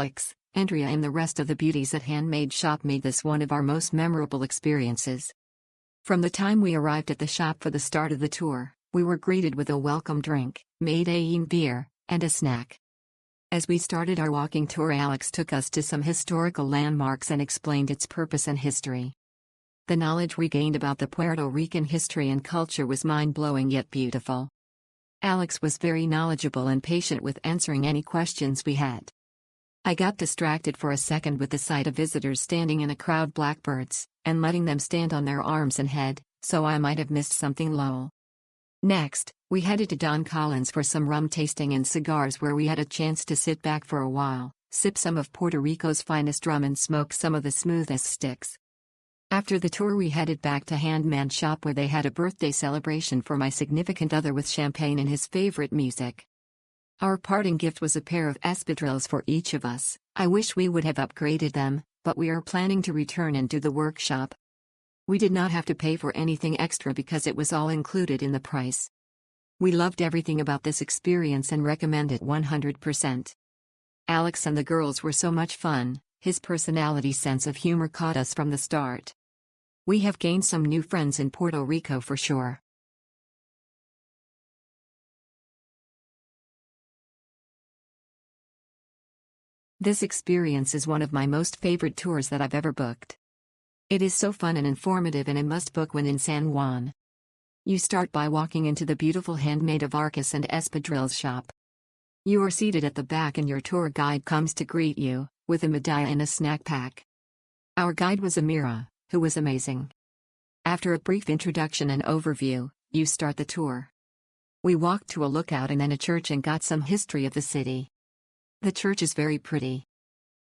Alex, Andrea and the rest of the beauties at Handmade Shop made this one of our most memorable experiences. From the time we arrived at the shop for the start of the tour, we were greeted with a welcome drink, made beer, and a snack. As we started our walking tour, Alex took us to some historical landmarks and explained its purpose and history. The knowledge we gained about the Puerto Rican history and culture was mind-blowing yet beautiful. Alex was very knowledgeable and patient with answering any questions we had. I got distracted for a second with the sight of visitors standing in a crowd, blackbirds, and letting them stand on their arms and head, so I might have missed something. Lol. Next, we headed to Don Collins for some rum tasting and cigars, where we had a chance to sit back for a while, sip some of Puerto Rico's finest rum and smoke some of the smoothest sticks. After the tour we headed back to Handmade Shop, where they had a birthday celebration for my significant other with champagne and his favorite music. Our parting gift was a pair of espadrilles for each of us. I wish we would have upgraded them, but we are planning to return and do the workshop. We did not have to pay for anything extra because it was all included in the price. We loved everything about this experience and recommend it 100%. Alex and the girls were so much fun. His personality, sense of humor caught us from the start. We have gained some new friends in Puerto Rico for sure. This experience is one of my most favorite tours that I've ever booked. It is so fun and informative, and a must-book when in San Juan. You start by walking into the beautiful Handmade of Arcas and Espadrilles shop. You are seated at the back and your tour guide comes to greet you, with a medalla and a snack pack. Our guide was Amira, who was amazing. After a brief introduction and overview, you start the tour. We walked to a lookout and then a church and got some history of the city. The church is very pretty.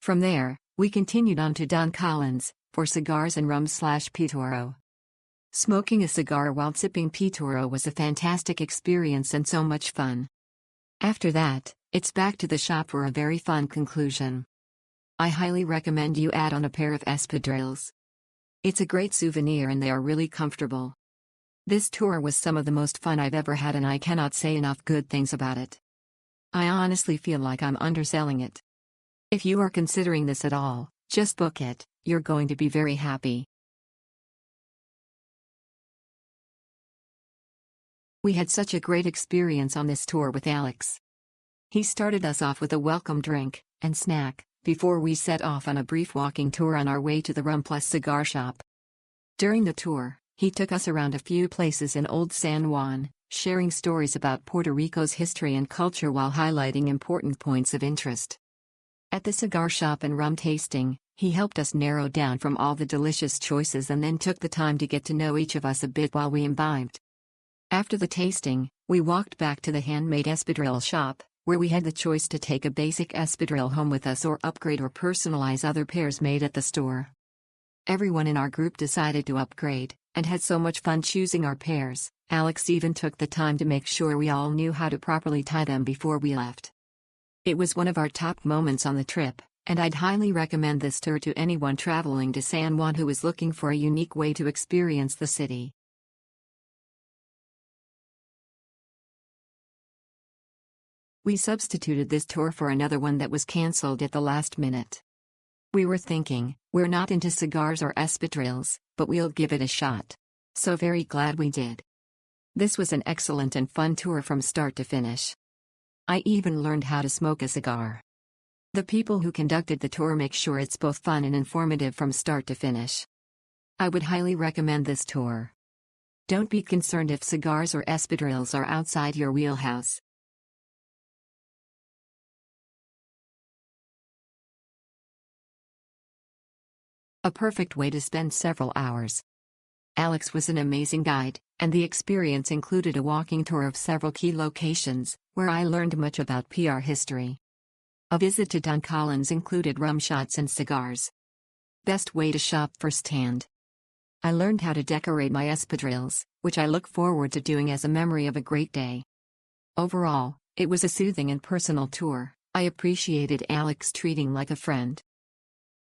From there, we continued on to Don Collins, for cigars and rum/pitoro. Smoking a cigar while sipping pitoro was a fantastic experience and so much fun. After that, it's back to the shop for a very fun conclusion. I highly recommend you add on a pair of espadrilles. It's a great souvenir and they are really comfortable. This tour was some of the most fun I've ever had and I cannot say enough good things about it. I honestly feel like I'm underselling it. If you are considering this at all, just book it, you're going to be very happy. We had such a great experience on this tour with Alex. He started us off with a welcome drink and snack, before we set off on a brief walking tour on our way to the Rum Plus cigar shop. During the tour, he took us around a few places in Old San Juan, sharing stories about Puerto Rico's history and culture while highlighting important points of interest. At the cigar shop and rum tasting, he helped us narrow down from all the delicious choices and then took the time to get to know each of us a bit while we imbibed. After the tasting, we walked back to the Handmade Espadrille shop, where we had the choice to take a basic espadrille home with us or upgrade or personalize other pairs made at the store. Everyone in our group decided to upgrade, and had so much fun choosing our pairs. Alex even took the time to make sure we all knew how to properly tie them before we left. It was one of our top moments on the trip, and I'd highly recommend this tour to anyone traveling to San Juan who is looking for a unique way to experience the city. We substituted this tour for another one that was cancelled at the last minute. We were thinking, we're not into cigars or espadrilles, but we'll give it a shot. So very glad we did. This was an excellent and fun tour from start to finish. I even learned how to smoke a cigar. The people who conducted the tour make sure it's both fun and informative from start to finish. I would highly recommend this tour. Don't be concerned if cigars or espadrilles are outside your wheelhouse. A perfect way to spend several hours. Alex was an amazing guide, and the experience included a walking tour of several key locations, where I learned much about PR history. A visit to Don Collins included rum shots and cigars. Best way to shop firsthand. I learned how to decorate my espadrilles, which I look forward to doing as a memory of a great day. Overall, it was a soothing and personal tour. I appreciated Alex treating like a friend.